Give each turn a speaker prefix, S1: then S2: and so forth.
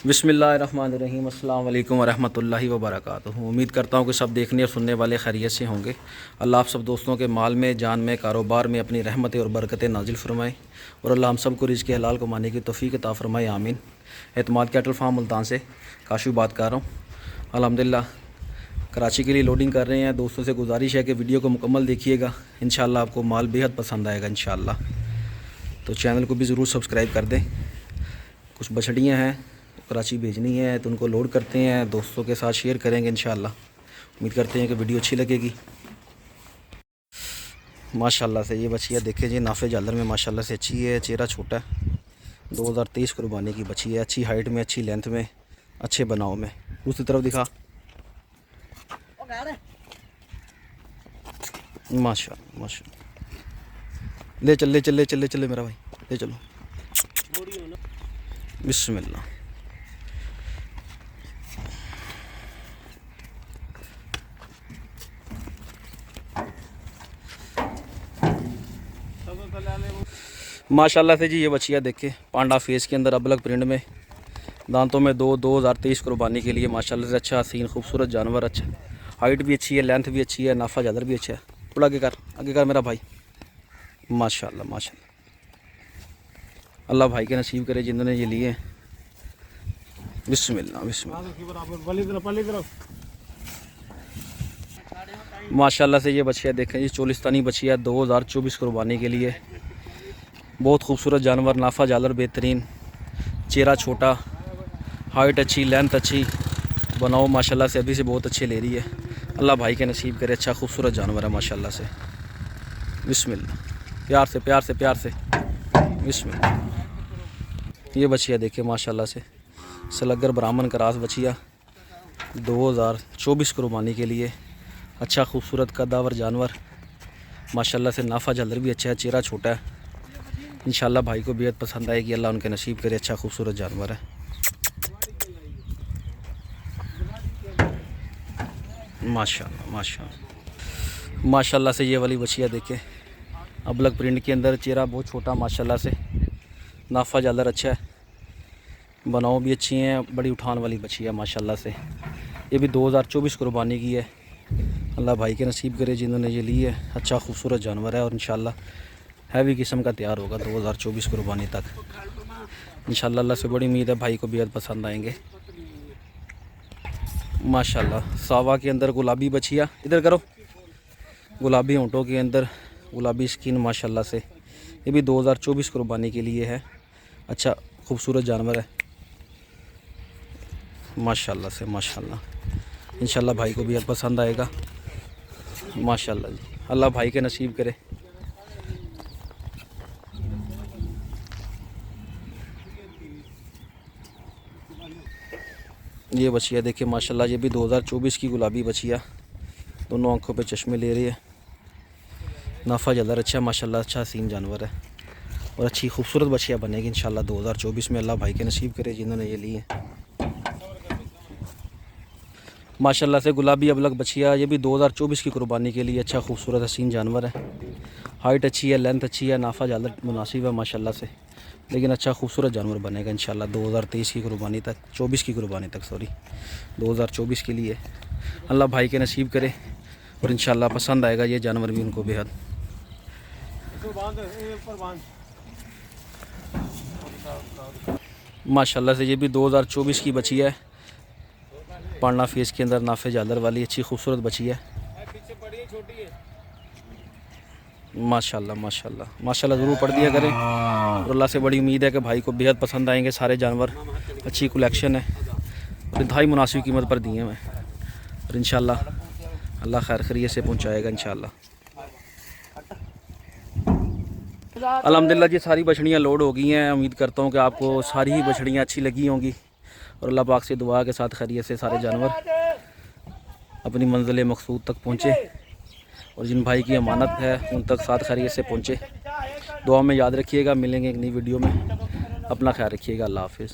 S1: बिस्मिल्लाहिर्रहमानिर्रहीम अस्सलाम वालेकुम वरहमतुल्लाहि वबरकातुहू। उम्मीद करता हूँ कि सब देखने और सुनने वाले खैरियत से होंगे। अल्लाह आप सब दोस्तों के माल में, जान में, कारोबार में अपनी रहमतें और बरकतें नाजिल फरमाए और अल्लाह हम सब को रिज़्क़ हलाल कमाने की तौफ़ीक़ अता फ़रमाए, आमीन। एतमाद कैटल फार्म मुल्तान से काशू बात कर रहा हूँ। अल्हम्दुलिल्लाह कराची के लिए लोडिंग कर रहे हैं। दोस्तों से गुजारिश है कि वीडियो को मुकम्मल देखिएगा, इंशाअल्लाह आपको माल बेहद पसंद आएगा इंशाअल्लाह। तो चैनल को भी ज़रूर सब्सक्राइब कर दें। कुछ बछड़ियाँ हैं कराची भेजनी है तो उनको लोड करते हैं, दोस्तों के साथ शेयर करेंगे इंशाअल्लाह। उम्मीद करते हैं कि वीडियो अच्छी लगेगी। माशाल्लाह से ये बछिया देखें जी, नाफे जालर में माशाल्लाह से अच्छी है, चेहरा छोटा है, 2023 कुर्बानी की बछी है। अच्छी हाइट में, अच्छी लेंथ में, अच्छे बनाव में। दूसरी तरफ दिखा, माशाल्लाह माशाल्लाह। ले चल ले चल ले चल ले चल मेरा भाई, ले चलो। बिस्मिल्लाह। माशाल्लाह से जी ये बछिया देखे, पांडा फेस के अंदर अबलग प्रिंट में, दांतों में 2023 कुर्बानी के लिए माशाल्लाह से अच्छा हसीन खूबसूरत जानवर। अच्छा हाइट भी अच्छी है, लेंथ भी अच्छी है, नाफा जादर भी अच्छा है। थोड़ा आगे कर मेरा भाई। माशाल्लाह माशाल्लाह, अल्लाह भाई के नसीब करे जिन्होंने ये लिए। बिस्मिल्लाह बिस्मिल्लाह। माशाल्लाह से ये बछिया देखें जी, चोलिस्तानी बछिया 2024 कुर्बानी के लिए। बहुत खूबसूरत जानवर, नाफा जालर बेहतरीन, चेहरा छोटा, हाइट अच्छी, लेंथ अच्छी, बनाओ माशाल्लाह से अभी से बहुत अच्छे ले रही है। अल्लाह भाई के नसीब करे, अच्छा खूबसूरत जानवर है माशाल्लाह से। बिस्मिल्लाह, प्यार से प्यार से प्यार से। बिस्मिल्लाह। ये बछिया देखे माशाल्लाह से, सलगर ब्राह्मण क्रास बछिया 2024 कुर्बानी के लिए। अच्छा खूबसूरत कदावर जानवर माशाल्लाह से, नाफा जालर भी अच्छा है, चेहरा छोटा है। इंशाल्लाह भाई को बेहद पसंद आएगी, अल्लाह उनके नसीब करे। अच्छा खूबसूरत जानवर है माशाल्लाह माशाल्लाह। माशाल्लाह से ये वाली बछिया देखें, अबलग प्रिंट के अंदर, चेहरा बहुत छोटा माशाल्लाह से, नाफा जालर अच्छा है, बनाओ भी अच्छी हैं, बड़ी उठान वाली बछिया माशाल्लाह से। ये भी 2024 कुर्बानी की है। अल्लाह भाई के नसीब करे जिन्होंने ये ली है। अच्छा खूबसूरत जानवर है और इंशाल्लाह हैवी किस्म का तैयार होगा 2024 कुर्बानी तक इंशाल्लाह। अल्लाह से बड़ी उम्मीद है भाई को बेहद पसंद आएंगे माशाल्लाह। सावा के अंदर गुलाबी बछिया, इधर करो, गुलाबी होंठों के अंदर गुलाबी स्किन माशाल्लाह से। ये भी 2024 कुर्बानी के लिए है। अच्छा खूबसूरत जानवर है माशाल्लाह से माशाल्लाह। इंशाल्लाह भाई को बेहद पसंद आएगा माशाल्लाह जी। अल्लाह भाई के नसीब करे। ये बछिया देखिए माशाल्लाह, ये भी 2024 की गुलाबी बछिया, दोनों आंखों पे चश्मे ले रही है, नाफा जालर अच्छा माशाल्लाह, अच्छा सीन जानवर है और अच्छी खूबसूरत बछिया बनेगी इंशाल्लाह 2024 में। अल्लाह भाई के नसीब करे जिन्होंने ये ली है माशाल्लाह से। गुलाबी अबलग बछिया, ये भी 2024 की कुर्बानी के लिए। अच्छा खूबसूरत हसीन जानवर है, हाइट अच्छी है, लेंथ अच्छी है, नाफा जालर मुनासिब है माशाल्लाह से, लेकिन अच्छा खूबसूरत जानवर बनेगा इंशाल्लाह 2023 की कुर्बानी तक, 24 की कुर्बानी तक, सॉरी 2024 के लिए। अल्लाह भाई के नसीब करे और इंशाल्लाह पसंद आएगा ये जानवर भी उनको बेहद। माशाल्लाह से ये भी 2024 की बची है, पाना फेस के अंदर, नाफे जालर वाली, अच्छी खूबसूरत बची है माशाल्लाह माशाल्लाह माशाल्लाह। ज़रूर पढ़ दिया करें और अल्लाह से बड़ी उम्मीद है कि भाई को बेहद पसंद आएंगे सारे जानवर। अच्छी कलेक्शन है और इंतहाई मुनासिब कीमत पर दिए हैं और इंशाल्लाह अल्लाह खैर खैरियत से पहुंचाएगा इंशाल्लाह। अल्हम्दुलिल्लाह जी, सारी बछड़ियाँ लोड हो गई हैं। उम्मीद करता हूँ कि आपको सारी ही बछड़ियाँ अच्छी लगी होंगी और अल्लाह पाक से दुआ के साथ खैरियत से सारे जानवर अपनी मंजिल मकसूद तक पहुँचे और जिन भाई की अमानत है उन तक साथ खैरियत से पहुँचे। दुआ में याद रखिएगा। मिलेंगे एक नई वीडियो में, अपना ख्याल रखिएगा। अल्लाह हाफिज़।